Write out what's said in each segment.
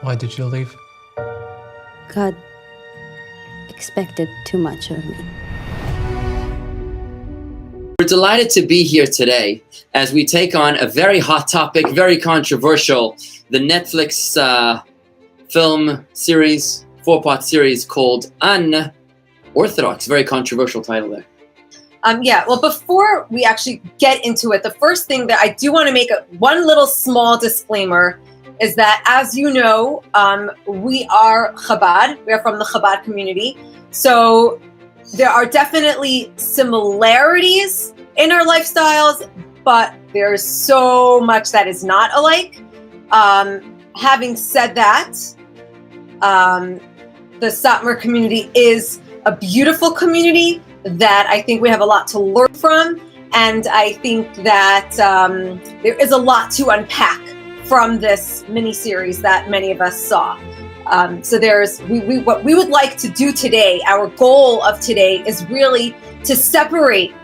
Why did you leave? God expected too much of me. We're delighted to be here today as we take on a very hot topic, very controversial, the Netflix film series, 4-part series called UNORTHODOX. Very controversial title there. Well, before we actually get into it, the first thing that I do want to make one little small disclaimer is that, as you know, we are Chabad. We are from the Chabad community. So there are definitely similarities in our lifestyles, but there's so much that is not alike. Having said that, the satmer community is a beautiful community that I think we have a lot to learn from. And I think that there is a lot to unpack from this mini-series that many of us saw. So what we would like to do today, our goal of today is really to separate,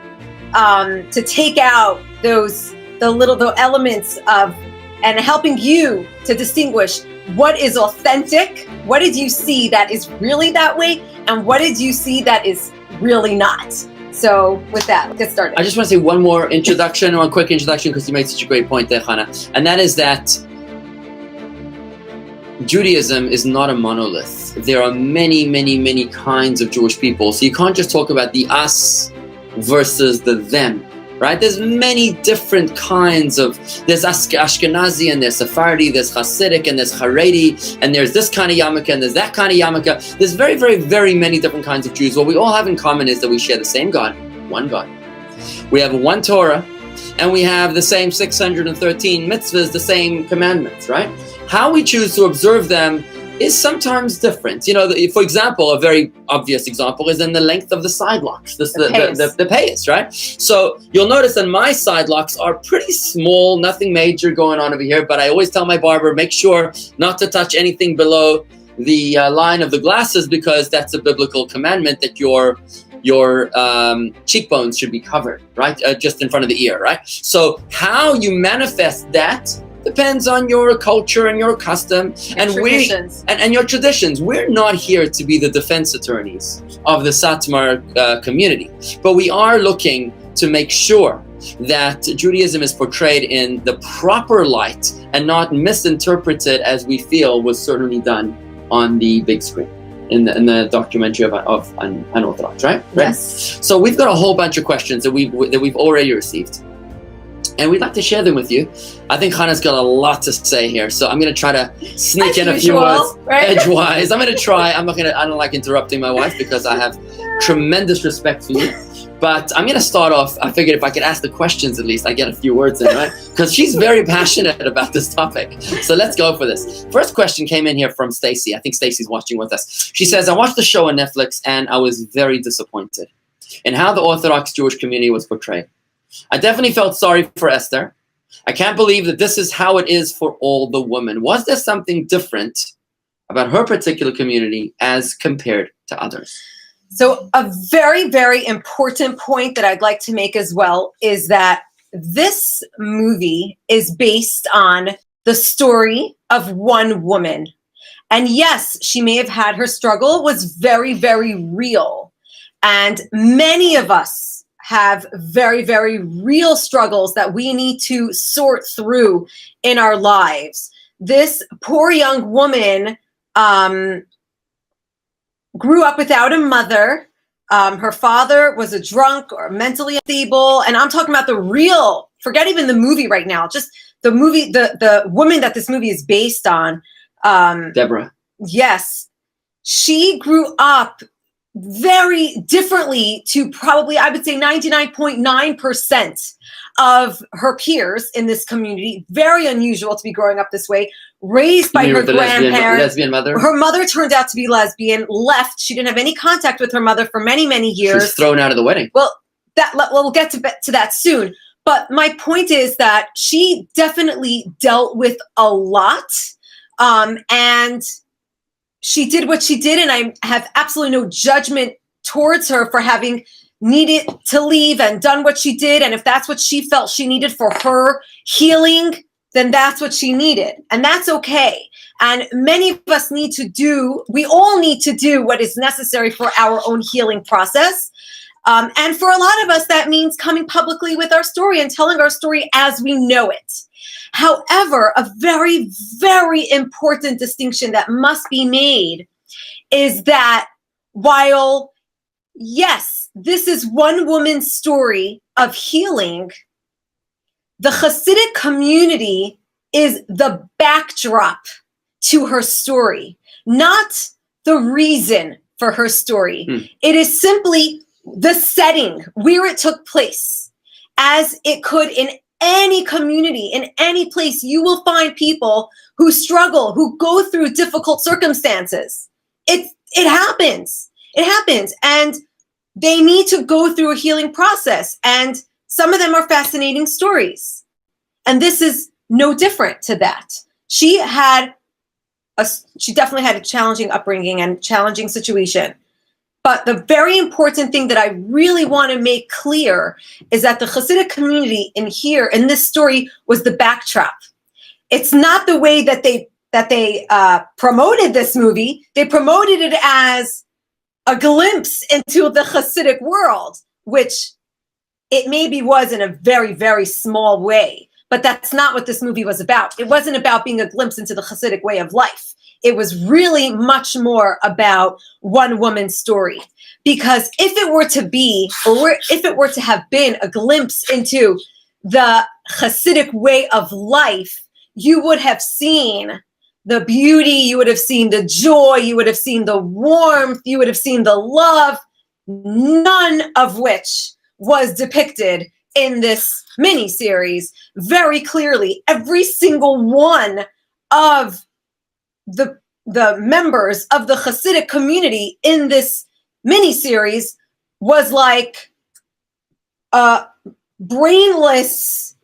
to take out the elements of, and helping you to distinguish what is authentic, what did you see that is really that way, and what did you see that is really not. So with that, let's get started. I just want to say one quick introduction, because you made such a great point there, Chana. And that is that Judaism is not a monolith. There are many, many, many kinds of Jewish people. So you can't just talk about the us versus the them, right? There's many different kinds of, there's Ashkenazi and there's Sephardi, there's Hasidic and there's Haredi, and there's this kind of yarmulke and there's that kind of yarmulke. There's very, very, very many different kinds of Jews. What we all have in common is that we share the same God, one God. We have one Torah, and we have the same 613 mitzvahs, the same commandments, right? How we choose to observe them is sometimes different. You know, for example, a very obvious example is in the length of the side locks, the payas, right? So you'll notice that my side locks are pretty small, nothing major going on over here, but I always tell my barber, make sure not to touch anything below the line of the glasses, because that's a biblical commandment that your cheekbones should be covered, right? Just in front of the ear, right? So how you manifest that depends on your culture and your custom and your traditions. We're not here to be the defense attorneys of the satmer community, but we are looking to make sure that Judaism is portrayed in the proper light and not misinterpreted as we feel was certainly done on the big screen in the documentary of UNORTHODOX, right? Yes. So we've got a whole bunch of questions that we've already received, and we'd like to share them with you. I think Chana's got a lot to say here, so I'm going to try to sneak in a few words edgewise. I'm going to try. I don't like interrupting my wife because I have tremendous respect for you. But I'm going to start off. I figured if I could ask the questions, at least I get a few words in, right? Because she's very passionate about this topic. So let's go for this. First question came in here from Stacy. I think Stacy's watching with us. She says, I watched the show on Netflix and I was very disappointed in how the Orthodox Jewish community was portrayed. I definitely felt sorry for Esther. I can't believe that this is how it is for all the women. Was there something different about her particular community as compared to others? So a very, very important point that I'd like to make as well is that this movie is based on the story of one woman. And yes, she may have had her struggle. It was very, very real. And many of us have very, very real struggles that we need to sort through in our lives. This poor young woman grew up without a mother. Her father was a drunk or mentally unstable. And I'm talking about the real, forget even the movie right now, just the movie, the woman that this movie is based on. Deborah. Yes. She grew up very differently to probably, I would say 99.9% of her peers in this community. Very unusual to be growing up this way. Raised by her grandparents. Lesbian mother? Her mother turned out to be lesbian, left. She didn't have any contact with her mother for many, many years. She was thrown out of the wedding. Well, we'll get to that soon. But my point is that she definitely dealt with a lot. And she did what she did, and I have absolutely no judgment towards her for having needed to leave and done what she did. And if that's what she felt she needed for her healing, then that's what she needed. And that's okay. And many of us we all need to do what is necessary for our own healing process. And for a lot of us, that means coming publicly with our story and telling our story as we know it. However, a very, very important distinction that must be made is that while, yes, this is one woman's story of healing, the Hasidic community is the backdrop to her story, not the reason for her story. It is simply the setting where it took place. As it could in any community, in any place, you will find people who struggle, who go through difficult circumstances. It happens. It happens. And they need to go through a healing process. And some of them are fascinating stories. And this is no different to that. She definitely had a challenging upbringing and challenging situation. But the very important thing that I really want to make clear is that the Hasidic community in this story was the backdrop. It's not the way that they promoted this movie. They promoted it as a glimpse into the Hasidic world, which it maybe was in a very, very small way. But that's not what this movie was about. It wasn't about being a glimpse into the Hasidic way of life. It was really much more about one woman's story. Because if it were to be, or if it were to have been a glimpse into the Hasidic way of life, you would have seen the beauty, you would have seen the joy, you would have seen the warmth, you would have seen the love, none of which was depicted in this mini-series very clearly. Every single one of the members of the Hasidic community in this miniseries was like brainless.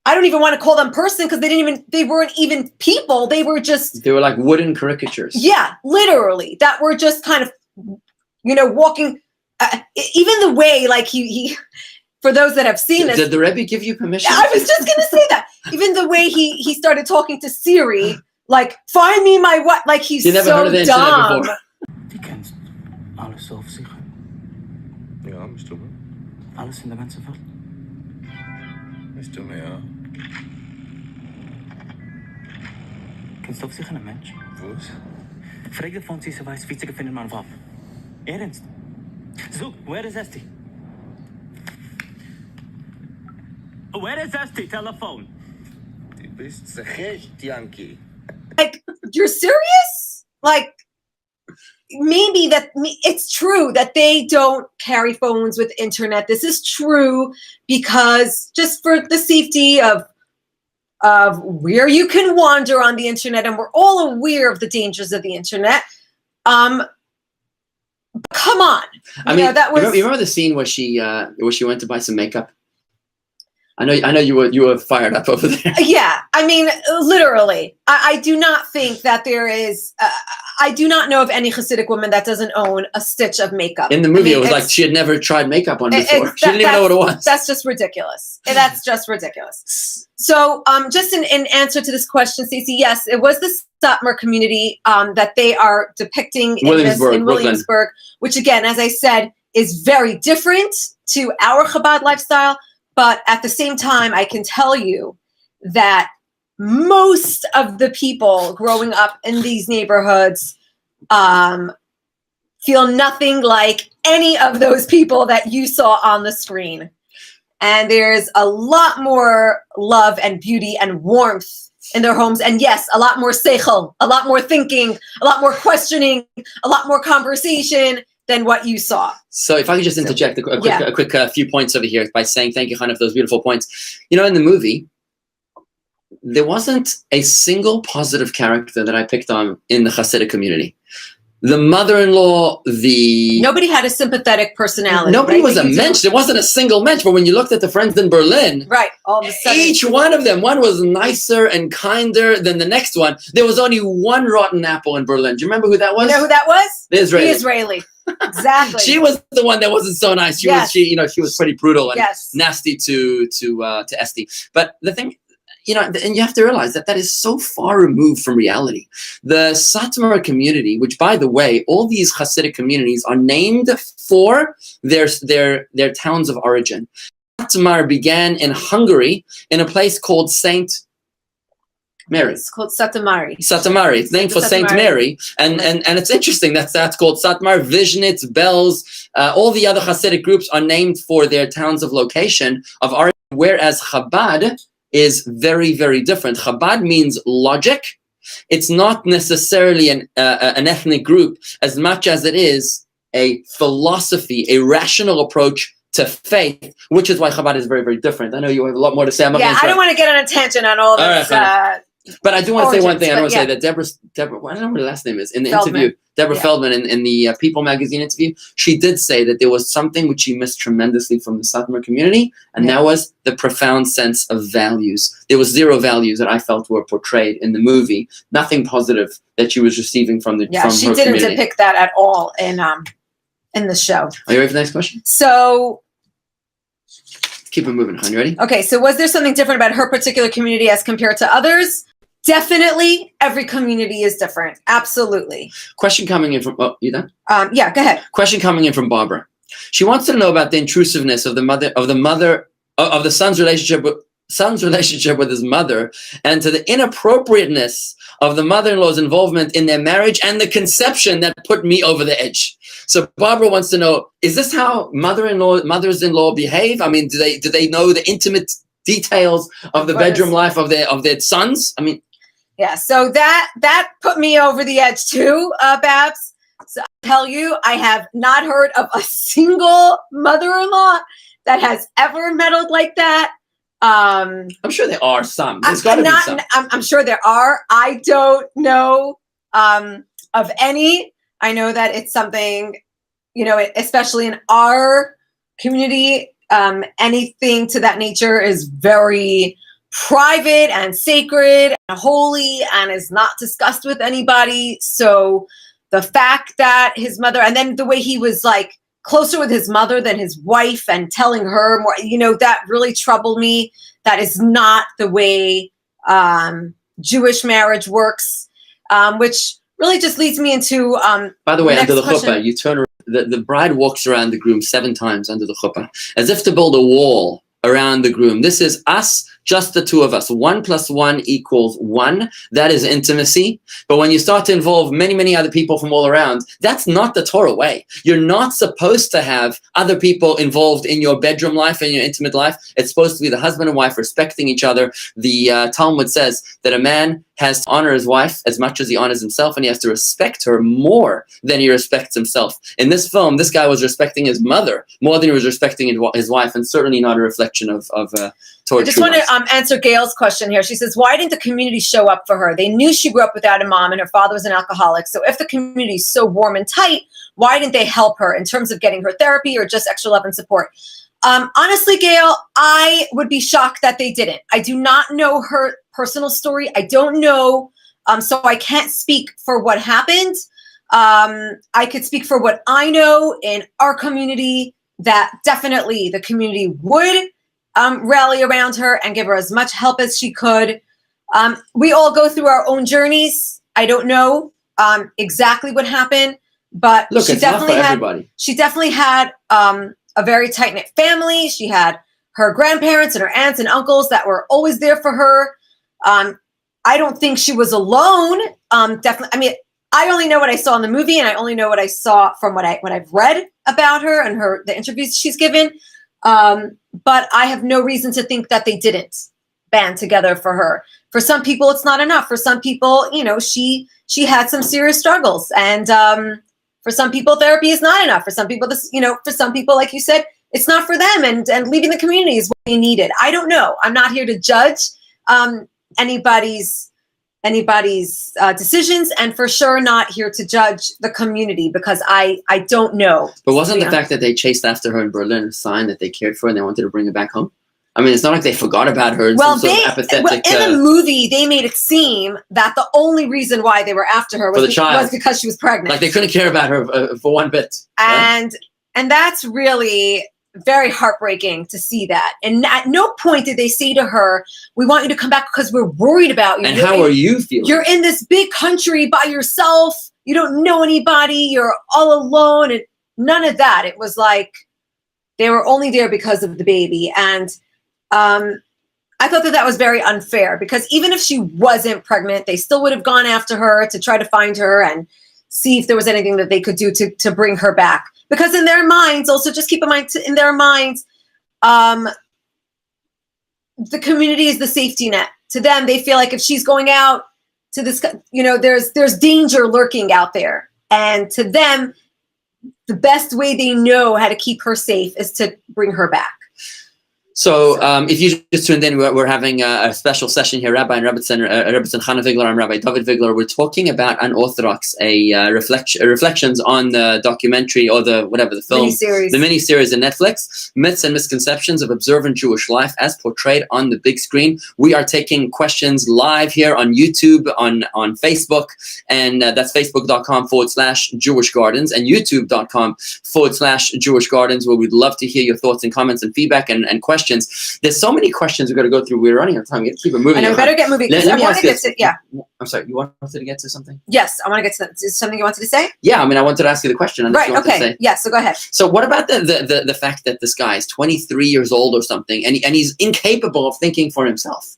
I don't even want to call them person because they weren't even people. They were like wooden caricatures. Yeah, literally, that were just kind of, walking. Even the way, like he for those that have seen this. Did the Rabbi give you permission? I was just going to say that. Even the way he started talking to Siri. Like, find me my what? Like, he's you never so heard of the dumb. Die kennst alles aufsichern. Ja, bist du mir? Alles in der ganzen Welt. Bist du mir, ja. Kennst du aufsichern einen Mensch? Was? Frag dir von sie, sie weiß, wie sie gefunden man war. Ernst? Zug, where is Esti? Where is Esti? Telephone. Du bist zerrecht, Yankee. Like, you're serious? Like, maybe it's true that they don't carry phones with internet. This is true because just for the safety of where you can wander on the internet, and we're all aware of the dangers of the internet. Come on. I mean, you remember the scene where she went to buy some makeup? I know you were fired up over there. Yeah, I mean, literally, I do not think that there is. I do not know of any Hasidic woman that doesn't own a stitch of makeup. In the movie, it was like she had never tried makeup on before. She didn't even know what it was. That's just ridiculous. That's just ridiculous. So, just in answer to this question, Stacey, yes, it was the satmer community that they are depicting in Williamsburg, which again, as I said, is very different to our Chabad lifestyle. But at the same time, I can tell you that most of the people growing up in these neighborhoods feel nothing like any of those people that you saw on the screen. And there's a lot more love and beauty and warmth in their homes. And yes, a lot more seichel, a lot more thinking, a lot more questioning, a lot more conversation than what you saw. So if I could just interject a quick few points over here by saying thank you, Chana, for those beautiful points. In the movie, there wasn't a single positive character that I picked on in the Hasidic community. The mother-in-law, nobody had a sympathetic personality. Nobody was a mensch. There wasn't a single mensch. But when you looked at the friends in Berlin, right, all of a sudden, each one of them, one was nicer and kinder than the next one. There was only one rotten apple in Berlin. Do you remember who that was? You know who that was? The Israeli. The Israeli. Exactly. She was the one that wasn't so nice. She was pretty brutal and nasty to Esti. But the thing, and you have to realize that is so far removed from reality. The Satmer community, which, by the way, all these Hasidic communities are named for their towns of origin. Satmar began in Hungary in a place called Saint Mary. It's called Satamari. Satamari. It's named for Saint Mary, and it's interesting that's called Satmar. Vishnitz, Belz, all the other Hasidic groups are named for their towns of location of origin, whereas Chabad is very, very different. Chabad means logic. It's not necessarily an ethnic group as much as it is a philosophy, a rational approach to faith, which is why Chabad is very, very different. I know you have a lot more to say. I don't want to get on a tangent on all this. But I do want to say one thing. I don't want to say yeah. that Deborah, I don't know what her last name is. In the Feldman. interview, Deborah Feldman, in the People magazine interview, she did say that there was something which she missed tremendously from the Satmar community, and that was the profound sense of values. There was zero values that I felt were portrayed in the movie. Nothing positive that she was receiving from her community. She didn't depict that at all in the show. Are you ready for the next question? So keep it moving, hon. You ready? Okay, so was there something different about her particular community as compared to others? Definitely, every community is different. Absolutely. Question coming in from, you done? Yeah, go ahead. Question coming in from Barbara. She wants to know about the intrusiveness of the son's relationship with his mother, and to the inappropriateness of the mother-in-law's involvement in their marriage and the conception that put me over the edge. So Barbara wants to know, is this how mothers-in-law behave? I mean, do they know the intimate details of the bedroom life of their sons? I mean, yeah, so that put me over the edge too, Babs. So I'll tell you, I have not heard of a single mother-in-law that has ever meddled like that. I'm sure there are some. There's got to be some. I'm sure there are. I don't know of any. I know that it's something, especially in our community, anything to that nature is very private and sacred and holy and is not discussed with anybody. So the fact that his mother, and then the way he was like closer with his mother than his wife and telling her more, that really troubled me. That is not the way Jewish marriage works, which really just leads me into by the way, under the question. chuppah, you turn around, the bride walks around the groom 7 times under the chuppah, as if to build a wall around the groom. This is us, just the two of us. 1 + 1 = 1. That is intimacy. But when you start to involve many, many other people from all around, that's not the Torah way. You're not supposed to have other people involved in your bedroom life and your intimate life. It's supposed to be the husband and wife respecting each other. The Talmud says that a man has to honor his wife as much as he honors himself, and he has to respect her more than he respects himself. In this film, this guy was respecting his mother more than he was respecting his wife, and certainly not a reflection of Torah. I just want to answer Gail's question here. She says, why didn't the community show up for her? They knew she grew up without a mom and her father was an alcoholic. So if the community is so warm and tight, why didn't they help her in terms of getting her therapy or just extra love and support? Honestly, Gail, I would be shocked that they didn't. I do not know her personal story. I don't know. So I can't speak for what happened. I could speak for what I know in our community, that definitely the community would rally around her and give her as much help as she could. We all go through our own journeys. I don't know exactly what happened, but look, she definitely had a very tight-knit family. She had her grandparents and her aunts and uncles that were always there for her. I don't think she was alone. Definitely. I mean, I only know what I saw in the movie, and I only know what I saw from what I've read about her and the interviews she's given. But I have no reason to think that they didn't band together for her. For some people, it's not enough. For some people, she had some serious struggles, and for some people, therapy is not enough. For some people, for some people, like you said, it's not for them, and leaving the community is what they needed. I don't know. I'm not here to judge anybody's decisions, and for sure not here to judge the community, because I don't know. But wasn't the fact that they chased after her in Berlin a sign that they cared for her and they wanted to bring her back home? I mean, it's not like they forgot about her. Well, in the movie, they made it seem that the only reason why they were after her was because she was pregnant. Like they couldn't care about her for one bit. And that's really very heartbreaking to see that. And at no point did they say to her, we want you to come back because we're worried about you. And how are you feeling? You're in this big country by yourself. You don't know anybody. You're all alone. And none of that. It was like they were only there because of the baby. And I thought that was very unfair, because even if she wasn't pregnant, they still would have gone after her to try to find her and see if there was anything that they could do to bring her back. Because in their minds, also just keep in mind, in their minds, the community is the safety net. To them, they feel like if she's going out to this, there's danger lurking out there. And to them, the best way they know how to keep her safe is to bring her back. So if you just tuned in, we're having a special session here, Rabbi and Rabbi Chana Vigler and Rabbi Dovid Vigler. We're talking about Unorthodox, reflections on the documentary or the film, the mini-series on Netflix, Myths and Misconceptions of Observant Jewish Life as Portrayed on the Big Screen. We are taking questions live here on YouTube, on Facebook, and that's facebook.com/Jewish Gardens and youtube.com/Jewish Gardens, where we'd love to hear your thoughts and comments and feedback and questions. There's so many questions we've got to go through. We're running out of time. We have to keep it moving. And I better get moving. Let me ask you. Yeah. I'm sorry. You wanted to get to something? Yes, I want to get to that. Is something you wanted to say? Yeah. I mean, I wanted to ask you the question. Right. Okay. Yes. So go ahead. So what about the fact that this guy is 23 years old or something, and he's incapable of thinking for himself?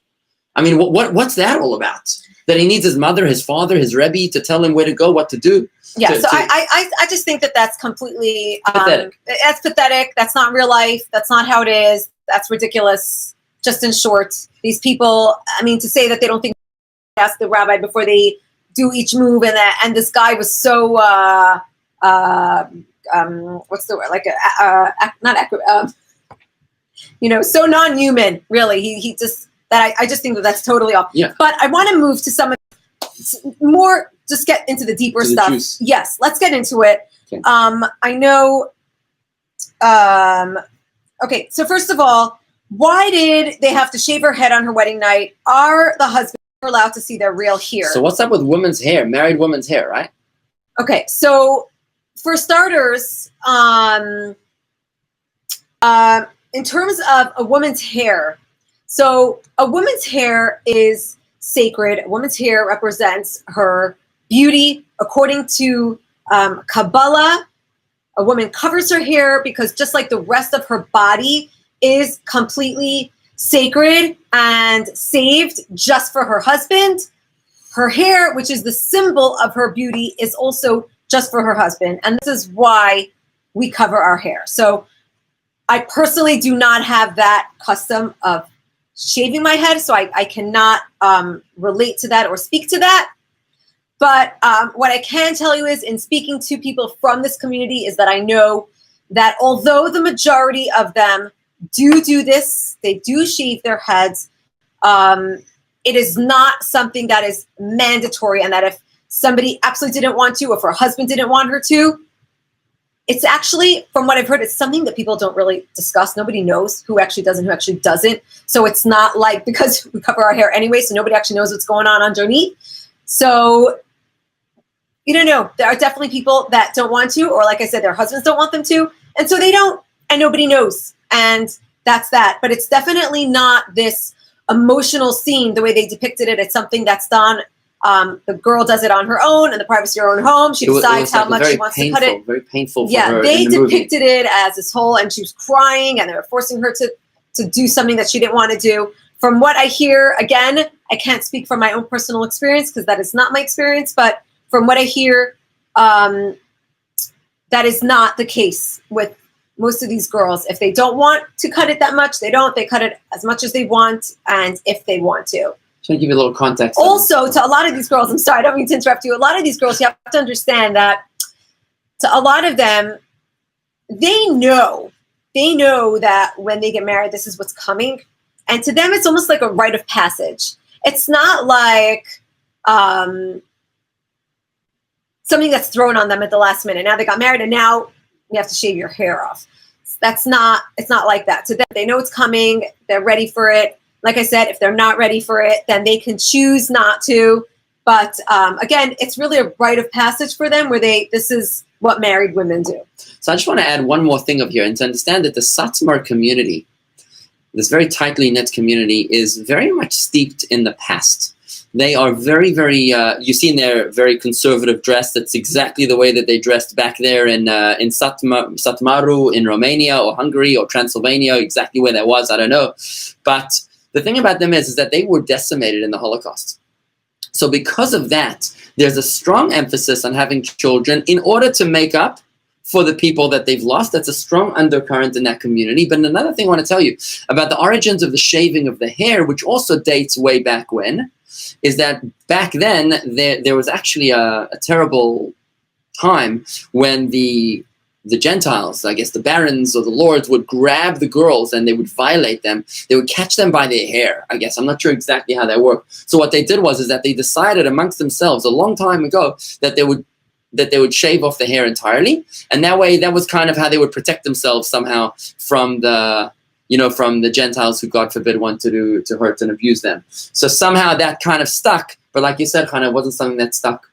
I mean, what's that all about? That he needs his mother, his father, his Rebbe to tell him where to go, what to do. Yeah, I just think that's completely pathetic. That's pathetic. That's not real life. That's not how it is. That's ridiculous. Just in short, these people, I mean, to say that they don't think ask the rabbi before they do each move, and this guy was so what's the word, like so non-human. Really, he just that I just think that's totally off. Yeah. But I want to move to some more. Just get into the deeper stuff. Juice. Yes, let's get into it. Okay. I know. Okay, so first of all, why did they have to shave her head on her wedding night? Are the husbands allowed to see their real hair? So what's up with women's hair, married women's hair, right? Okay, so for starters, in terms of a woman's hair, so a woman's hair is sacred. A woman's hair represents her beauty. According to Kabbalah, a woman covers her hair because just like the rest of her body is completely sacred and saved just for her husband, her hair, which is the symbol of her beauty, is also just for her husband. And this is why we cover our hair. So I personally do not have that custom of shaving my head, so I cannot relate to that or speak to that. But what I can tell you is, in speaking to people from this community, is that I know that although the majority of them do this, they do shave their heads, it is not something that is mandatory, and that if somebody absolutely didn't want to, or if her husband didn't want her to, it's actually, from what I've heard, it's something that people don't really discuss. Nobody knows who actually does and who actually doesn't. So it's not like, because we cover our hair anyway, so nobody actually knows what's going on underneath. So you don't know. There are definitely people that don't want to, or like I said, their husbands don't want them to. And so they don't, and nobody knows. And that's that. But it's definitely not this emotional scene the way they depicted it. It's something that's done. The girl does it on her own in the privacy of her own home. She decides how much she wants to cut it. Very painful for her. Yeah, they in the depicted it as this whole, and she was crying, and they were forcing her to do something that she didn't want to do. From what I hear, again, I can't speak from my own personal experience because that is not my experience, but from what I hear, that is not the case with most of these girls. If they don't want to cut it that much, they don't. They cut it as much as they want, and if they want to. Trying to give you a little context. Also, to a lot of these girls, I'm sorry, I don't mean to interrupt you. A lot of these girls, you have to understand that to a lot of them, they know that when they get married, this is what's coming. And to them, it's almost like a rite of passage. It's not like something that's thrown on them at the last minute. Now they got married and now you have to shave your hair off. It's not like that. To them, they know it's coming. They're ready for it. Like I said, if they're not ready for it, then they can choose not to. But again, it's really a rite of passage for them where this is what married women do. So I just want to add one more thing over here, and to understand that the satmer community, this very tightly knit community, is very much steeped in the past. They are very, very, you see in their very conservative dress, that's exactly the way that they dressed back there in Satmaru in Romania or Hungary or Transylvania, exactly where that was, I don't know. But the thing about them is that they were decimated in the Holocaust. So because of that, there's a strong emphasis on having children in order to make up for the people that they've lost. That's a strong undercurrent in that community. But another thing I want to tell you about the origins of the shaving of the hair, which also dates way back when, is that back then there was actually a terrible time when the Gentiles, I guess the barons or the lords, would grab the girls and they would violate them. They would catch them by their hair, I guess. I'm not sure exactly how that worked. So what they did is that they decided amongst themselves a long time ago that they would shave off the hair entirely. And that way, that was kind of how they would protect themselves somehow from the Gentiles who, God forbid, wanted to hurt and abuse them. So somehow that kind of stuck. But like you said, Chana, it wasn't something that stuck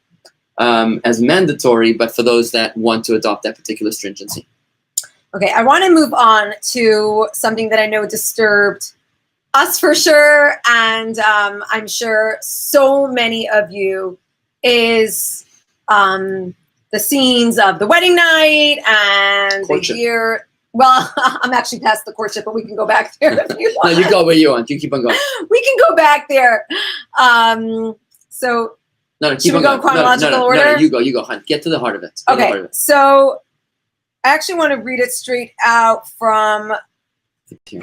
as mandatory, but for those that want to adopt that particular stringency. Okay, I want to move on to something that I know disturbed us for sure, and I'm sure so many of you, is the scenes of the wedding night and Courtship. the year. Well, I'm actually past the courtship, but we can go back there if you want. No, you go where you want. You keep on going. We can go back there. So No, keep should on we go in going. chronological order? No, you go, hon. Get to the heart of it. Okay, so I actually want to read it straight out from. Here.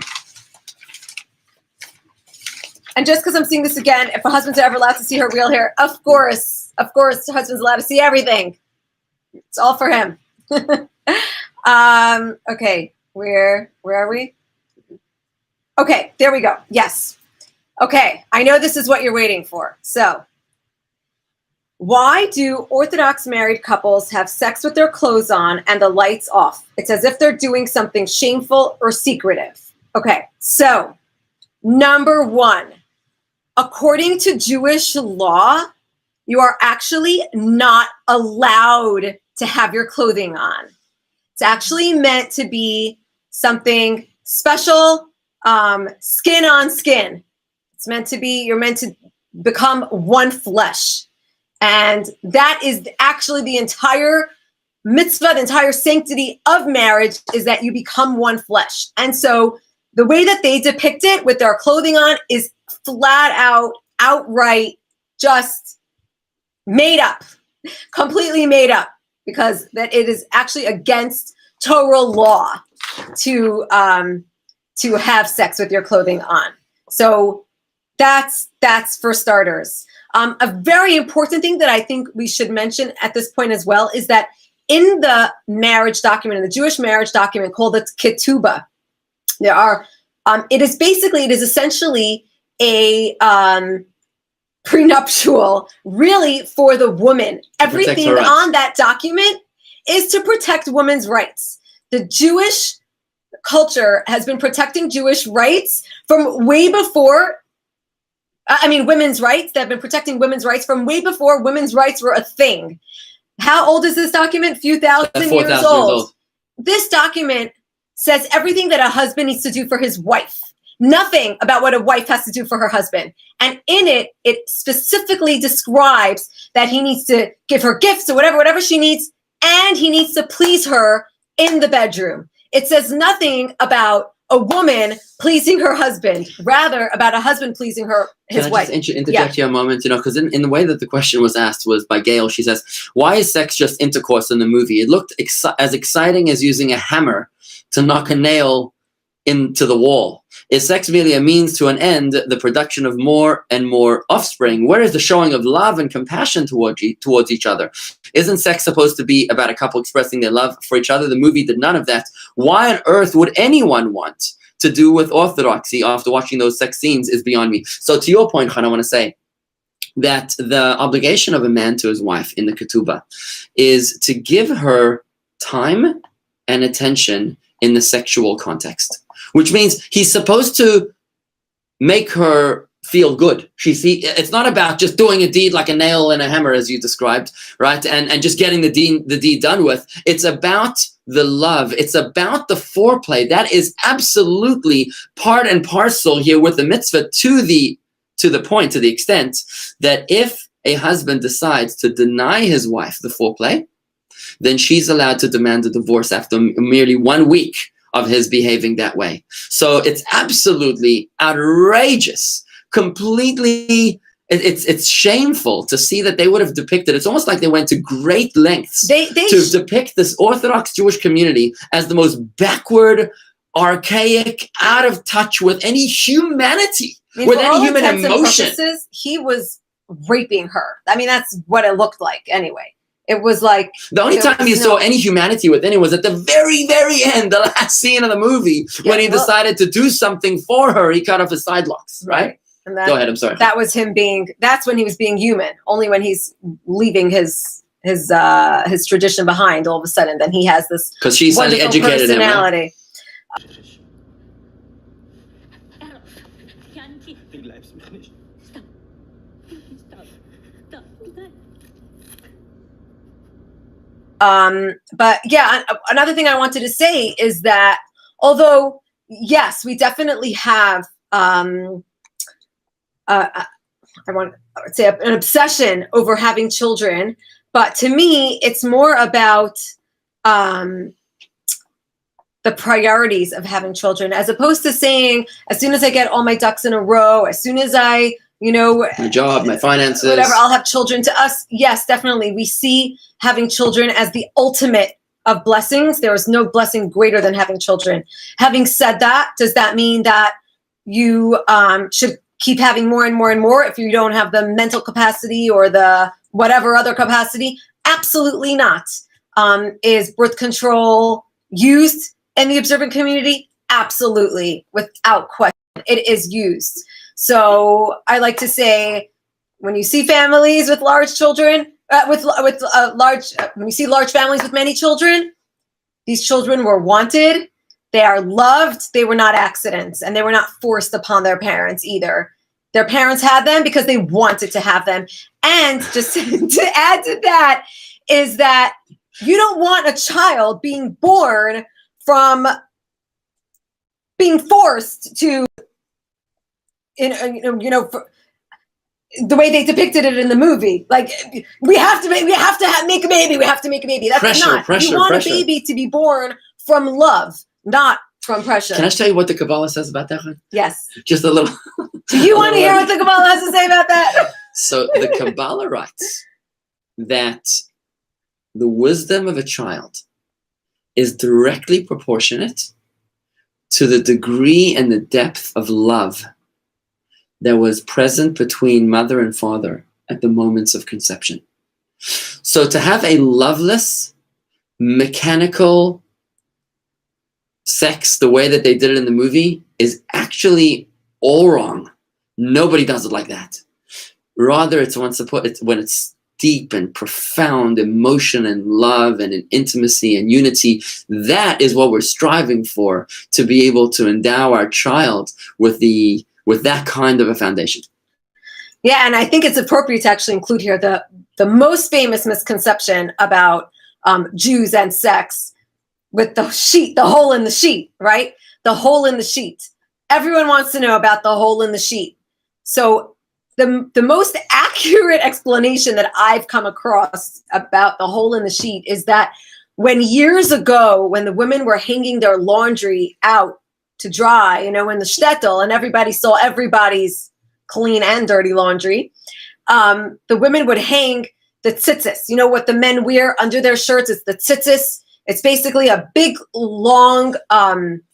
And just because I'm seeing this again, if a husband's ever allowed to see her real hair, of course, the husband's allowed to see everything. It's all for him. Okay, where are we? Okay, there we go. Yes. Okay, I know this is what you're waiting for. So, why do Orthodox married couples have sex with their clothes on and the lights off? It's as if they're doing something shameful or secretive. Okay, so number one, according to Jewish law, you are actually not allowed to have your clothing on. It's actually meant to be something special, skin on skin. It's meant to be, you're meant to become one flesh. And that is actually the entire mitzvah, the entire sanctity of marriage, is that you become one flesh. And so the way that they depict it with their clothing on is flat out, outright, just made up, completely made up, because that it is actually against Torah law to have sex with your clothing on. So that's for starters. A very important thing that I think we should mention at this point as well is that in the marriage document, in the Jewish marriage document called the ketubah, there are it is essentially a prenuptial, really, for the woman. Everything on that document is to protect women's rights. The Jewish culture has been protecting Jewish rights from way before. Women's rights. They've been protecting women's rights from way before women's rights were a thing. How old is this document? A few thousand years old. This document says everything that a husband needs to do for his wife. Nothing about what a wife has to do for her husband. And in it, it specifically describes that he needs to give her gifts or whatever she needs, and he needs to please her in the bedroom. It says nothing about a woman pleasing her husband, rather about a husband pleasing his wife. Can I just interject here a moment? Because in the way that the question was asked was by Gail. She says, why is sex just intercourse in the movie? It looked as exciting as using a hammer to knock a nail into the wall. Is sex merely a means to an end, the production of more and more offspring? Where is the showing of love and compassion towards each other? Isn't sex supposed to be about a couple expressing their love for each other? The movie did none of that. Why on earth would anyone want to do with orthodoxy after watching those sex scenes is beyond me. So to your point, Chana, I want to say that the obligation of a man to his wife in the ketubah is to give her time and attention in the sexual context, which means he's supposed to make her feel good. It's not about just doing a deed like a nail and a hammer, as you described, right? And just getting the deed done with. It's about the love. It's about the foreplay. That is absolutely part and parcel here with the mitzvah, to the point, to the extent that if a husband decides to deny his wife the foreplay, then she's allowed to demand a divorce after merely 1 week of his behaving that way. So it's absolutely outrageous. Completely, it's shameful to see that they would have depicted. It's almost like they went to great lengths to depict this Orthodox Jewish community as the most backward, archaic, out of touch with any humanity, with any human emotion. Purposes, he was raping her. I mean, that's what it looked like anyway. It was like the only time you saw any humanity within him was at the very, very end, the last scene of the movie, when he decided to do something for her. He cut off his side locks, right? And Go ahead. I'm sorry. That was him that's when he was being human. Only when he's leaving his tradition behind, all of a sudden, then he has this because she's suddenly educated personality. But yeah, another thing I wanted to say is that although, yes, we definitely have, I would say an obsession over having children, but to me, it's more about the priorities of having children, as opposed to saying, as soon as I get all my ducks in a row, as soon as I, my job, my finances, whatever, I'll have children. To us, yes, definitely. We see having children as the ultimate of blessings. There is no blessing greater than having children. Having said that, does that mean that you should keep having more and more and more if you don't have the mental capacity or the whatever other capacity? Absolutely not. Is birth control used in the observant community? Absolutely, without question. It is used. So I like to say, when you see families with large children, when you see large families with many children, these children were wanted, they are loved, they were not accidents, and they were not forced upon their parents either. Their parents had them because they wanted to have them. And just to add to that is that you don't want a child being born from being forced to, the way they depicted it in the movie, like we have to make a baby. That's pressure. You want a baby to be born from love, not from pressure. Can I tell you what the Kabbalah says about that one? Yes. Just a little. Do you want to hear what the Kabbalah has to say about that? So the Kabbalah writes that the wisdom of a child is directly proportionate to the degree and the depth of love that was present between mother and father at the moments of conception. So to have a loveless, mechanical sex the way that they did it in the movie is actually all wrong. Nobody does it like that. Rather, it's when it's deep and profound emotion and love and in intimacy and unity. That is what we're striving for, to be able to endow our child with that kind of a foundation. Yeah, and I think it's appropriate to actually include here the most famous misconception about Jews and sex with the hole in the sheet, right? The hole in the sheet. Everyone wants to know about the hole in the sheet. So the most accurate explanation that I've come across about the hole in the sheet is that years ago, when the women were hanging their laundry out to dry, in the shtetl, and everybody saw everybody's clean and dirty laundry, the women would hang the tzitzis. You know what the men wear under their shirts? It's the tzitzis. It's basically a big, long,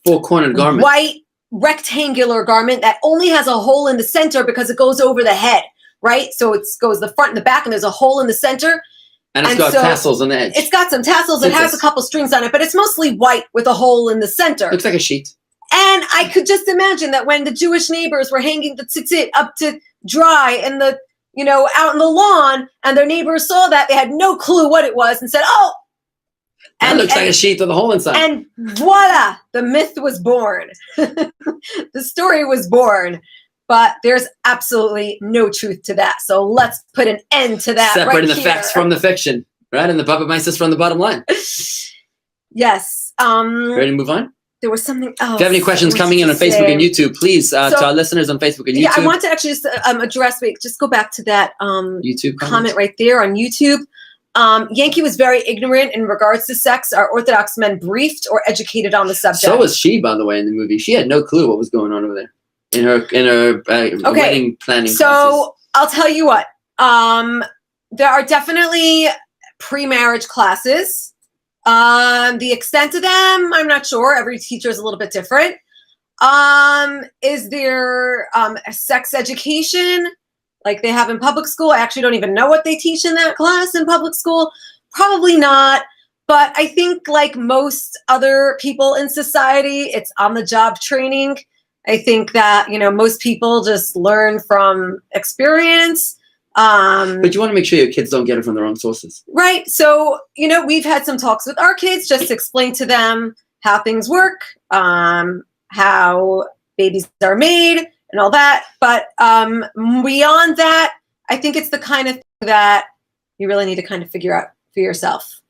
four-cornered garment, white rectangular garment that only has a hole in the center because it goes over the head, right? So it goes the front and the back, and there's a hole in the center. And it's got tassels on the edge. It's got some tassels. It has a couple strings on it, but it's mostly white with a hole in the center. Looks like a sheet. And I could just imagine that when the Jewish neighbors were hanging the tzitzit up to dry in the, out in the lawn, and their neighbors saw that, they had no clue what it was and said, "Oh, that looks like a sheet with a hole inside." And voila, the myth was born. The story was born. but there's absolutely no truth to that. So let's put an end to that. Separating right the here. facts from the fiction, right? And the Baba Mises from the bottom line. Yes. Ready to move on? There was something else. If you have any questions coming in on Facebook and YouTube, please, to our listeners on Facebook and YouTube. Yeah, I want to actually just address, just go back to that YouTube comment right there on YouTube. Yankee was very ignorant in regards to sex. Are Orthodox men briefed or educated on the subject? So was she, by the way, in the movie. She had no clue what was going on over there in her wedding planning So process. I'll tell you what. There are definitely pre-marriage classes. The extent of them, I'm not sure. Every teacher is a little bit different. Is there a sex education like they have in public school? I actually don't even know what they teach in that class in public school. Probably not. But I think like most other people in society, it's on-the-job training. I think that, most people just learn from experience. But you want to make sure your kids don't get it from the wrong sources. Right. So, we've had some talks with our kids just to explain to them how things work, how babies are made and all that. But beyond that, I think it's the kind of thing that you really need to kind of figure out for yourself.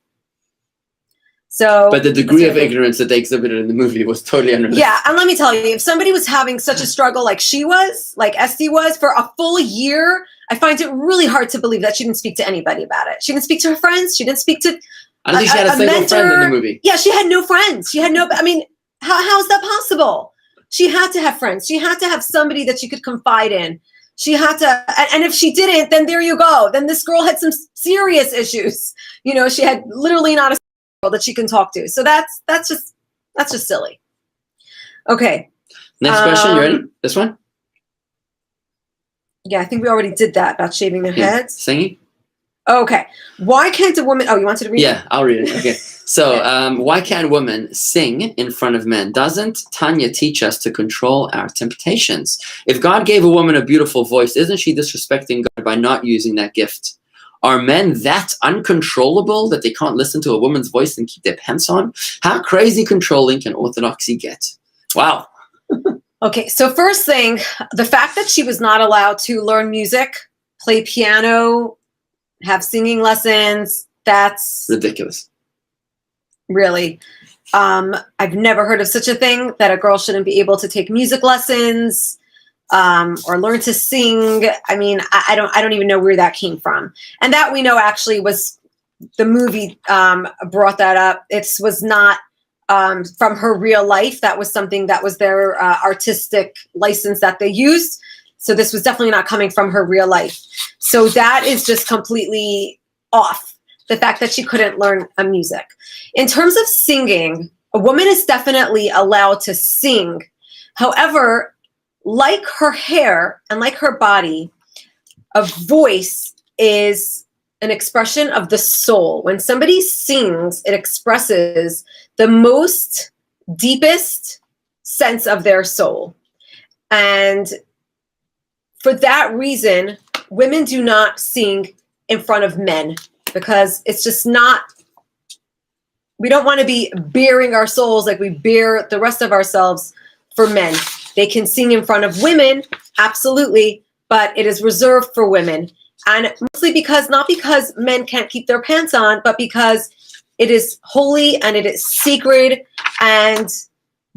So, but the degree of ignorance that they exhibited in the movie was totally unrealistic. Yeah, and let me tell you, if somebody was having such a struggle like she was, like Esty was, for a full year, I find it really hard to believe that she didn't speak to anybody about it. She didn't speak to her friends. She didn't speak to I don't think she had a single friend in the movie. Yeah, she had no friends. She had no, I mean, how is that possible? She had to have friends. She had to have somebody that she could confide in. She had to, and if she didn't, then there you go. Then this girl had some serious issues. She had literally not a girl that she can talk to. So that's just silly. Okay. Next question. You ready? This one? Yeah, I think we already did that about shaving their heads. Singing? Okay. Why can't a woman... Oh, you wanted to read it? Yeah, I'll read it. Okay. So, why can't women sing in front of men? Doesn't Tanya teach us to control our temptations? If God gave a woman a beautiful voice, isn't she disrespecting God by not using that gift? Are men that uncontrollable that they can't listen to a woman's voice and keep their pants on? How crazy controlling can orthodoxy get? Wow. Okay, so first thing, the fact that she was not allowed to learn music, play piano, have singing lessons, that's ridiculous. Really. I've never heard of such a thing, that a girl shouldn't be able to take music lessons or learn to sing. I mean, I don't even know where that came from. And that we know actually was the movie brought that up. It was not from her real life. That was something that was their artistic license that they used. So this was definitely not coming from her real life. So that is just completely off, the fact that she couldn't learn a music. In terms of singing, a woman is definitely allowed to sing. However, like her hair and like her body, a voice is an expression of the soul. When somebody sings, it expresses the most deepest sense of their soul. And for that reason, women do not sing in front of men, because it's just not, we don't want to be bearing our souls like we bear the rest of ourselves for men. They can sing in front of women, absolutely, but it is reserved for women. And mostly because, not because men can't keep their pants on, but because it is holy and it is sacred, and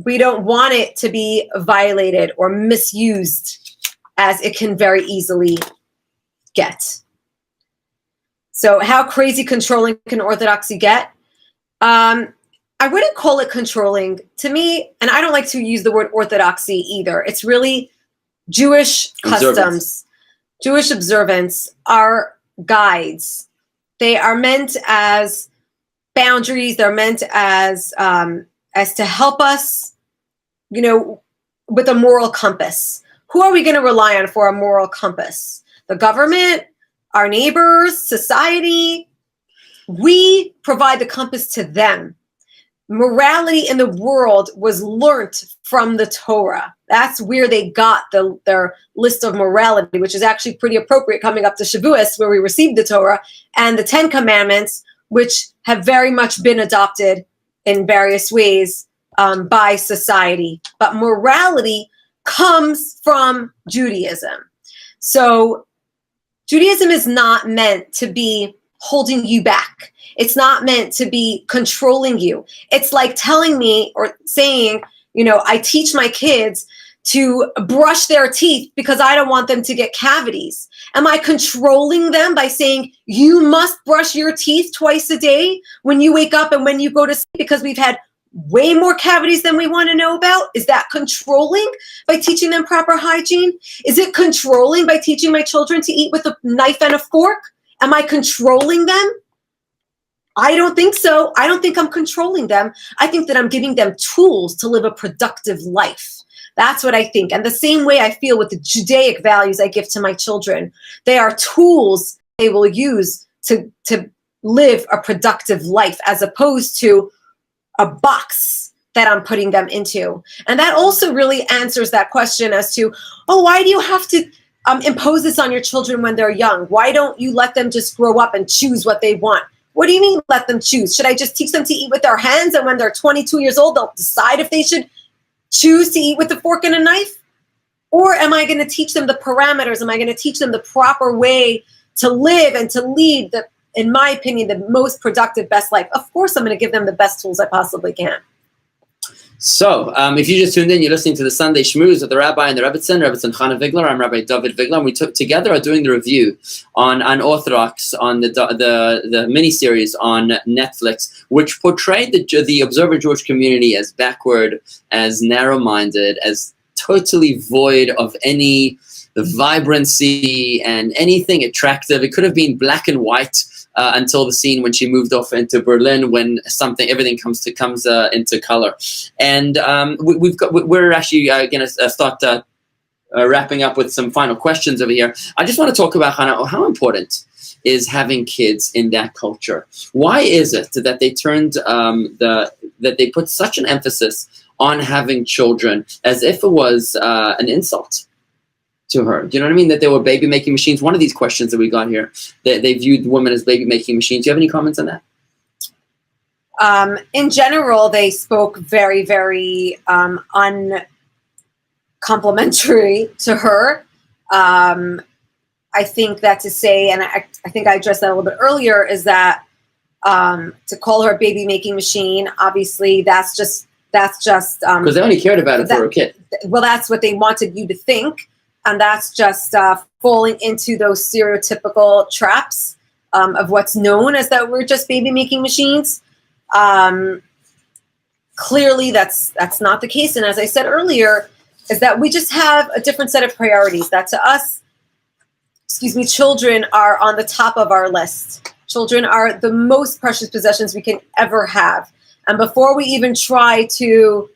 we don't want it to be violated or misused, as it can very easily get. So how crazy controlling can orthodoxy get? I wouldn't call it controlling. To me, and I don't like to use the word orthodoxy either, it's really Jewish customs. Jewish observance are guides. They are meant as boundaries. They're meant as to help us, with a moral compass. Who are we going to rely on for a moral compass? The government, our neighbors, society. We provide the compass to them. Morality in the world was learnt from the Torah. That's where they got their list of morality, which is actually pretty appropriate coming up to Shavuos, where we received the Torah, and the 10 Commandments, which have very much been adopted in various ways by society. But morality comes from Judaism. So Judaism is not meant to be holding you back. It's not meant to be controlling you. It's like telling me or saying, I teach my kids to brush their teeth because I don't want them to get cavities. Am I controlling them by saying you must brush your teeth twice a day when you wake up and when you go to sleep because we've had way more cavities than we want to know about? Is that controlling by teaching them proper hygiene? Is it controlling by teaching my children to eat with a knife and a fork? Am I controlling them? I don't think so. I don't think I'm controlling them. I think that I'm giving them tools to live a productive life. That's what I think. And the same way I feel with the Judaic values I give to my children. They are tools they will use to live a productive life as opposed to a box that I'm putting them into. And that also really answers that question as to, why do you have to impose this on your children when they're young? Why don't you let them just grow up and choose what they want? What do you mean let them choose? Should I just teach them to eat with their hands and when they're 22 years old, they'll decide if they should choose to eat with a fork and a knife? Or am I going to teach them the parameters? Am I going to teach them the proper way to live and to lead, in my opinion, the most productive, best life? Of course, I'm going to give them the best tools I possibly can. So, if you just tuned in, you're listening to the Sunday Shmooze with the Rabbi and the Rebbitzin Chana Vigler. I'm Rabbi Dovid Vigler, and we together are doing the review on Unorthodox, on the mini-series on Netflix, which portrayed the observant Jewish community as backward, as narrow-minded, as totally void of any vibrancy and anything attractive. It could have been black and white until the scene when she moved off into Berlin, when everything comes into color. And we're actually going to start wrapping up with some final questions over here. I just want to talk about how important is having kids in that culture. Why is it that they that they put such an emphasis on having children as if it was an insult to her? Do you know what I mean? That they were baby-making machines. One of these questions that we got here, they viewed women as baby-making machines. Do you have any comments on that? In general, they spoke very, very uncomplimentary to her. I think that to say, and I think I addressed that a little bit earlier, is that to call her a baby-making machine, obviously that's just because they only cared about it for a kid. Well, that's what they wanted you to think. And that's just falling into those stereotypical traps of what's known as that we're just baby-making machines. Clearly, that's not the case. And as I said earlier, is that we just have a different set of priorities. That to us, children are on the top of our list. Children are the most precious possessions we can ever have. And before we even try to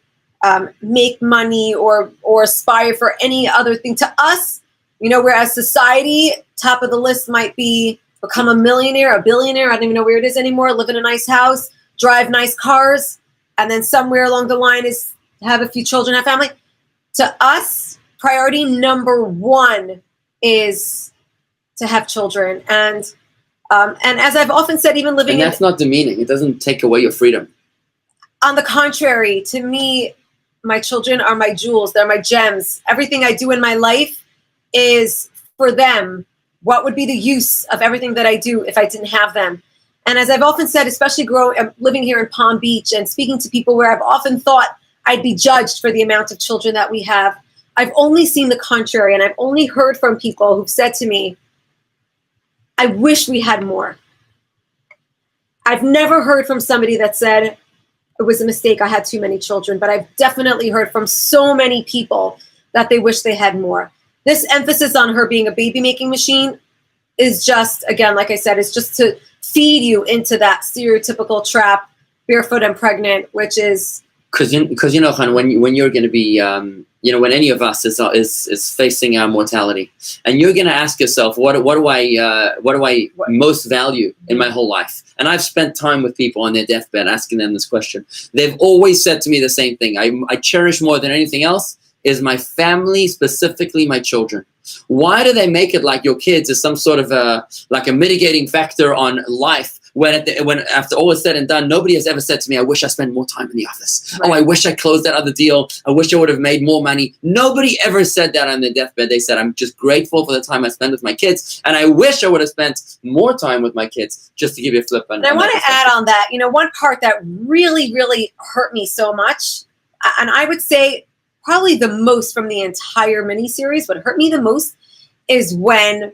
make money or aspire for any other thing, to us, whereas society, top of the list might be become a millionaire, a billionaire, I don't even know where it is anymore, live in a nice house, drive nice cars, and then somewhere along the line is have a few children, have family. To us, priority number one is to have children. And as I've often said, even living and that's not demeaning. It doesn't take away your freedom. On the contrary, to me, my children are my jewels. They're my gems. Everything I do in my life is for them. What would be the use of everything that I do if I didn't have them? And as I've often said, especially living here in Palm Beach and speaking to people where I've often thought I'd be judged for the amount of children that we have, I've only seen the contrary. And I've only heard from people who've said to me, I wish we had more. I've never heard from somebody that said, it was a mistake, I had too many children, but I've definitely heard from so many people that they wish they had more. This emphasis on her being a baby-making machine is just, again, like I said, it's just to feed you into that stereotypical trap, barefoot and pregnant, which is... Because Han, when you're going to be, when any of us is facing our mortality, and you're going to ask yourself, what do I most value in my whole life? And I've spent time with people on their deathbed asking them this question. They've always said to me the same thing. I cherish more than anything else is my family, specifically my children. Why do they make it like your kids is some sort of a mitigating factor on life when after all is said and done, nobody has ever said to me, I wish I spent more time in the office. Right. Oh, I wish I closed that other deal. I wish I would have made more money. Nobody ever said that on their deathbed. They said, I'm just grateful for the time I spent with my kids, and I wish I would have spent more time with my kids, just to give you a flip. And I want to add on that, one part that really, really hurt me so much, and I would say probably the most from the entire miniseries, what hurt me the most is when,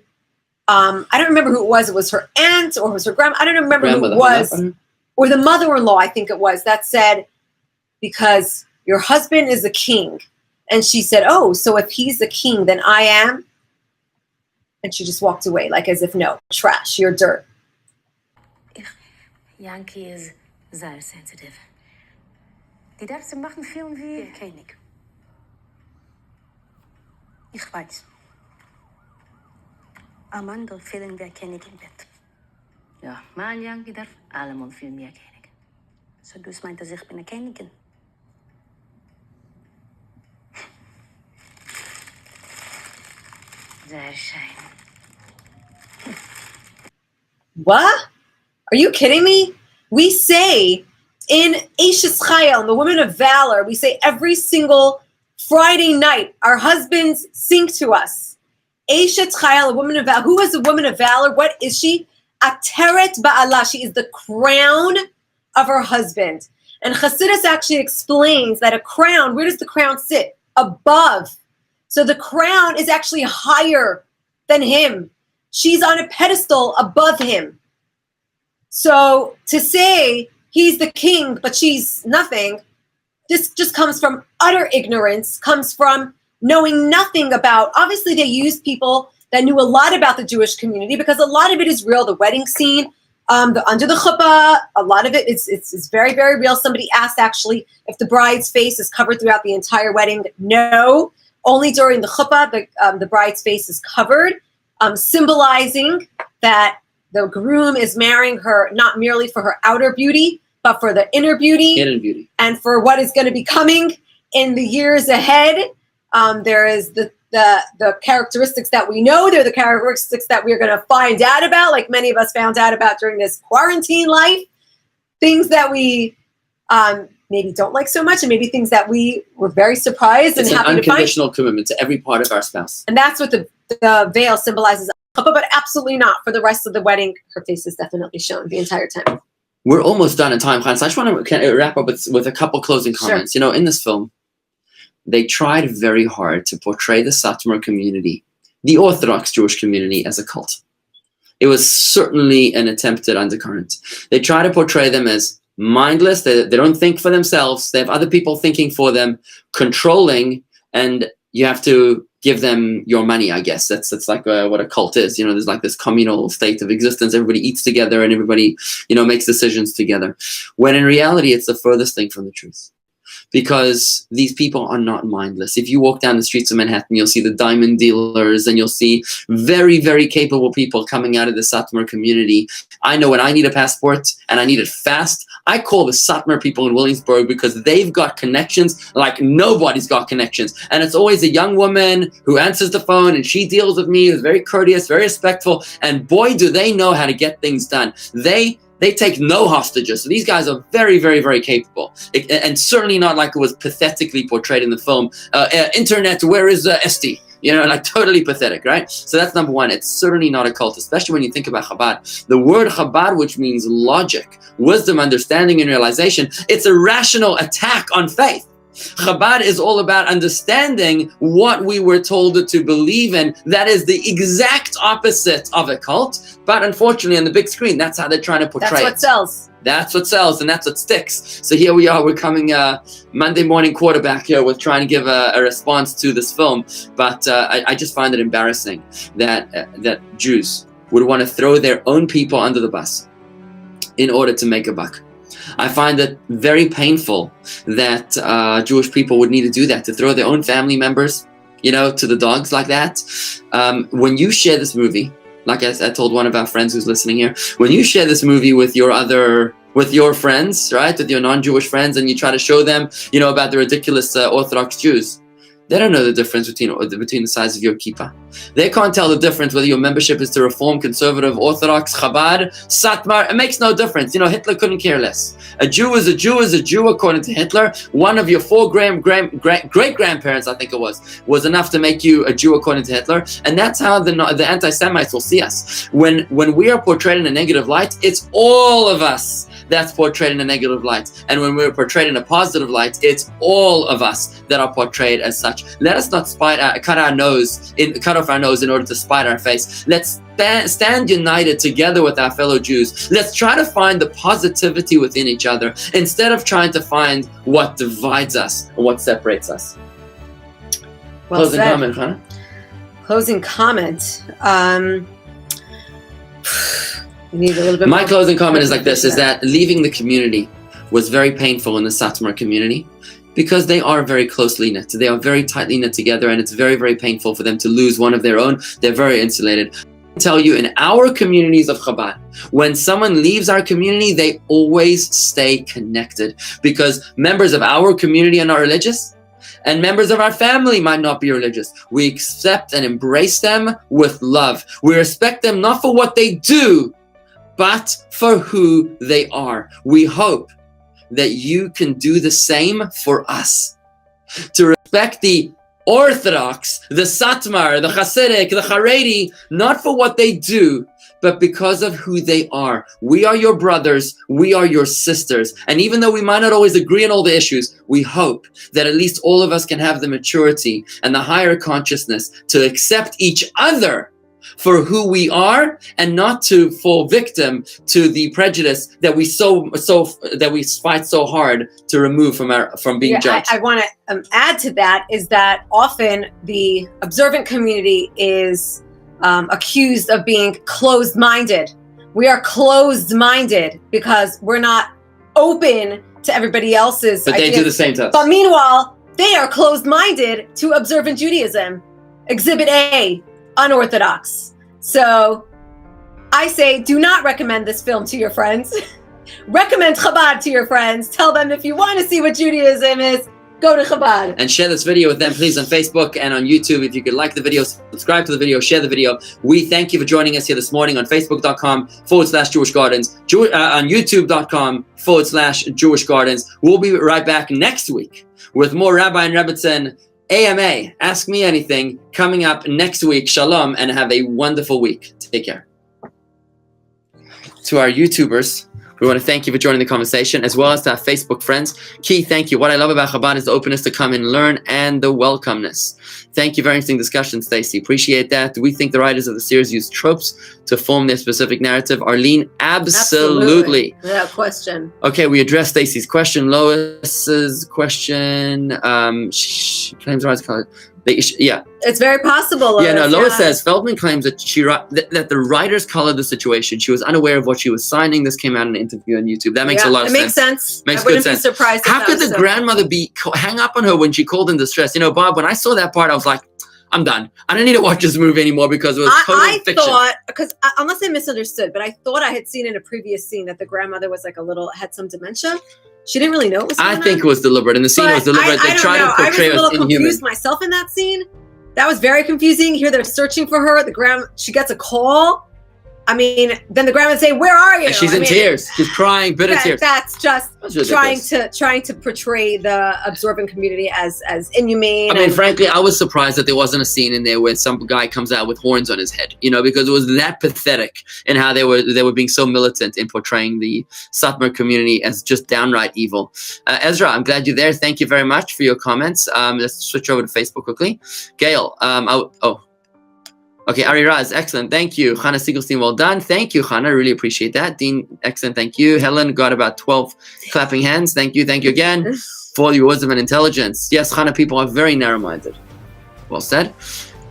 I don't remember who it was her aunt or it was her grandma, I don't remember who it was, or the mother-in-law, I think it was, that said, because your husband is a king. And she said, oh, so if he's the king, then I am? And she just walked away, like as if, no, trash, you're dirt. Yankee is sehr sensitive. Die darf sie machen Film wie der König. Ich weiß. Ein Mann darf filmen wie ein König im Bett. Ja, mein Yankee darf allemal filmen wie ein König. So dus meint sich, ich bin eine Königin. Sehr schön. What? Are you kidding me? We say in Eishes Chayil, the Women of Valor, we say every single Friday night, our husbands sing to us. Eishes Chayil, a woman of valor. Who is a woman of valor? What is she? Ateret Ba'ala. She is the crown of her husband. And Chassidus actually explains that a crown, where does the crown sit? Above. So the crown is actually higher than him. She's on a pedestal above him. So to say he's the king, but she's nothing, this just comes from utter ignorance, comes from knowing nothing about, obviously they used people that knew a lot about the Jewish community because a lot of it is real. The wedding scene, under the chuppah, a lot of it is very, very real. Somebody asked actually if the bride's face is covered throughout the entire wedding. No, only during the chuppah, the bride's face is covered, symbolizing that the groom is marrying her not merely for her outer beauty, but for the inner beauty, and for what is going to be coming in the years ahead. There is the characteristics that we know. They're the characteristics that we're going to find out about, like many of us found out about during this quarantine life. Things that we maybe don't like so much, and maybe things that we were very surprised and happy to find. It's an unconditional commitment to every part of our spouse. And that's what the veil symbolizes. But absolutely not. For the rest of the wedding, her face is definitely shown the entire time. We're almost done in time, Chana. So I just want to wrap up with a couple closing comments. Sure. In this film, they tried very hard to portray the satmer community, the Orthodox Jewish community, as a cult. It was certainly an attempted undercurrent. They try to portray them as mindless. They don't think for themselves. They have other people thinking for them, controlling, and you have to give them your money, I guess. That's like what a cult is. There's like this communal state of existence. Everybody eats together and everybody, makes decisions together. When in reality, it's the furthest thing from the truth. Because these people are not mindless. If you walk down the streets of Manhattan, you'll see the diamond dealers and you'll see very, very capable people coming out of the satmer community. I know when I need a passport and I need it fast, I call the satmer people in Williamsburg because they've got connections like nobody's got connections. And it's always a young woman who answers the phone and she deals with me, who's very courteous, very respectful. And boy, do they know how to get things done. They take no hostages. So these guys are very, very, very capable. And certainly not like it was pathetically portrayed in the film. Internet, where is Esti? Like totally pathetic, right? So that's number one. It's certainly not a cult, especially when you think about Chabad. The word Chabad, which means logic, wisdom, understanding, and realization, it's a rational attack on faith. Chabad is all about understanding what we were told to believe in. That is the exact opposite of a cult. But unfortunately, on the big screen, that's how they're trying to portray it. That's what sells. That's what sells, and that's what sticks. So here we are. We're coming Monday morning quarterback here with trying to give a response to this film. But I just find it embarrassing that Jews would want to throw their own people under the bus in order to make a buck. I find it very painful that Jewish people would need to do that, to throw their own family members, to the dogs like that. When you share this movie, like I told one of our friends who's listening here, when you share this movie with your friends, right, with your non-Jewish friends, and you try to show them, about the ridiculous Orthodox Jews, They don't know the difference between the size of your kippah. They can't tell the difference whether your membership is to Reform, Conservative, Orthodox, Chabad, Satmar. It makes no difference. Hitler couldn't care less. A Jew is a Jew is a Jew according to Hitler. One of your 4 great-grandparents, I think it was enough to make you a Jew according to Hitler. And that's how the anti-Semites will see us. When we are portrayed in a negative light, it's all of us that's portrayed in a negative light. And when we're portrayed in a positive light, it's all of us that are portrayed as such. Let us not cut off our nose in order to spite our face. Let's stand united together with our fellow Jews. Let's try to find the positivity within each other instead of trying to find what divides us and what separates us. Well Closing said. comment, Chana? Closing comment. We need a little bit My more closing comment is like this, is that leaving the community was very painful in the Satmar community because they are very closely knit. They are very tightly knit together, and it's very, very painful for them to lose one of their own. They're very insulated. I can tell you, in our communities of Chabad, when someone leaves our community, they always stay connected because members of our community are not religious, and members of our family might not be religious. We accept and embrace them with love. We respect them not for what they do, but for who they are. We hope that you can do the same for us. To respect the Orthodox, the Satmar, the Hasidic, the Haredi, not for what they do, but because of who they are. We are your brothers, we are your sisters. And even though we might not always agree on all the issues, we hope that at least all of us can have the maturity and the higher consciousness to accept each other for who we are, and not to fall victim to the prejudice that we fight so hard to remove from being judged. I want to add to that is that often the observant community is accused of being closed-minded. We are closed-minded because we're not open to everybody else's But they ideas. do the same to us. But meanwhile, they are closed-minded to observant Judaism. Exhibit A, unorthodox. So I say, do not recommend this film to your friends. Recommend Chabad to your friends. Tell them if you want to see what Judaism is, go to Chabad. And share this video with them, please, on Facebook and on YouTube. If you could like the video, subscribe to the video, share the video. We thank you for joining us here this morning on Facebook.com/Jewish Gardens, on YouTube.com/Jewish Gardens. We'll be right back next week with more Rabbi and Rebbitzin AMA, Ask Me Anything, coming up next week. Shalom, and have a wonderful week. Take care. To our YouTubers, we want to thank you for joining the conversation, as well as to our Facebook friends. Key, thank you. What I love about Chabad is the openness to come and learn and the welcomeness. Thank you. Very interesting discussion, Stacey. Appreciate that. Do we think the writers of the series use tropes to form their specific narrative? Arlene, absolutely. Without question. Okay, we addressed Stacey's question. Lois's question. She claims the writers color. Yeah. It's very possible. Lois says Feldman claims that that the writers colored the situation. She was unaware of what she was signing. This came out in an interview on YouTube. That makes a lot of sense. It makes sense. Makes I good wouldn't sense. be surprised. How could the grandmother hang up on her when she called in distress? Bob, when I saw that part, I was like, I'm done. I don't need to watch this movie anymore because it was total fiction. I thought, because unless I misunderstood, but I thought I had seen in a previous scene that the grandmother was like had some dementia. She didn't really know it was going on. I think it was deliberate, and the scene was deliberate. They tried to portray I was a us little inhuman. confused myself in that scene. That was very confusing. Here they're searching for her. She gets a call. I mean, then the grandma would say, "Where are you?" And she's in tears. She's crying, bitter tears. That's just trying to portray the observant community as inhumane. I mean, frankly, I was surprised that there wasn't a scene in there where some guy comes out with horns on his head, because it was that pathetic in how they were being so militant in portraying the Satmar community as just downright evil. Ezra, I'm glad you're there. Thank you very much for your comments. Let's switch over to Facebook quickly. Gail, okay, Ari Raz, excellent. Thank you. Chana Siegelstein, well done. Thank you, Chana. Really appreciate that. Dean, excellent. Thank you. Helen got about 12 clapping hands. Thank you. Thank you again for all your wisdom and intelligence. Yes, Chana, people are very narrow-minded. Well said.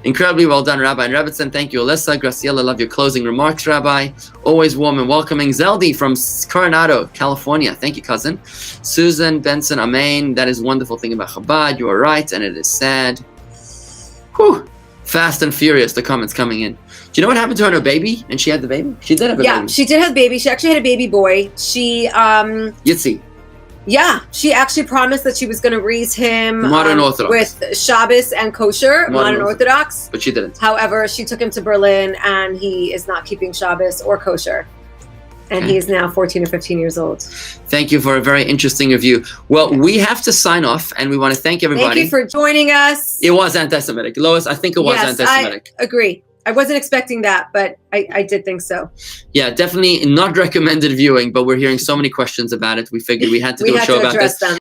Incredibly well done, Rabbi and Rebbitzin. Thank you, Alyssa. Graciela, love your closing remarks, Rabbi. Always warm and welcoming. Zeldi from Coronado, California. Thank you, cousin. Susan Benson, amen. That is a wonderful thing about Chabad. You are right, and it is sad. Whew. Fast and furious, the comments coming in. Do you know what happened to her and her baby? And she had the baby? She did have a baby. Yeah, she did have a baby. She actually had a baby boy. She Yitzi. Yeah, she actually promised that she was going to raise him Modern Orthodox. with Shabbos and kosher, modern Orthodox. But she didn't. However, she took him to Berlin, and he is not keeping Shabbos or kosher. And he is now 14 or 15 years old. Thank you for a very interesting review. Well, we have to sign off, and we want to thank everybody. Thank you for joining us. It was anti-Semitic. Lois, I think it was anti-Semitic. I agree. I wasn't expecting that, but I did think so. Yeah, definitely not recommended viewing, but we're hearing so many questions about it. We figured we had to do a show about this. Them.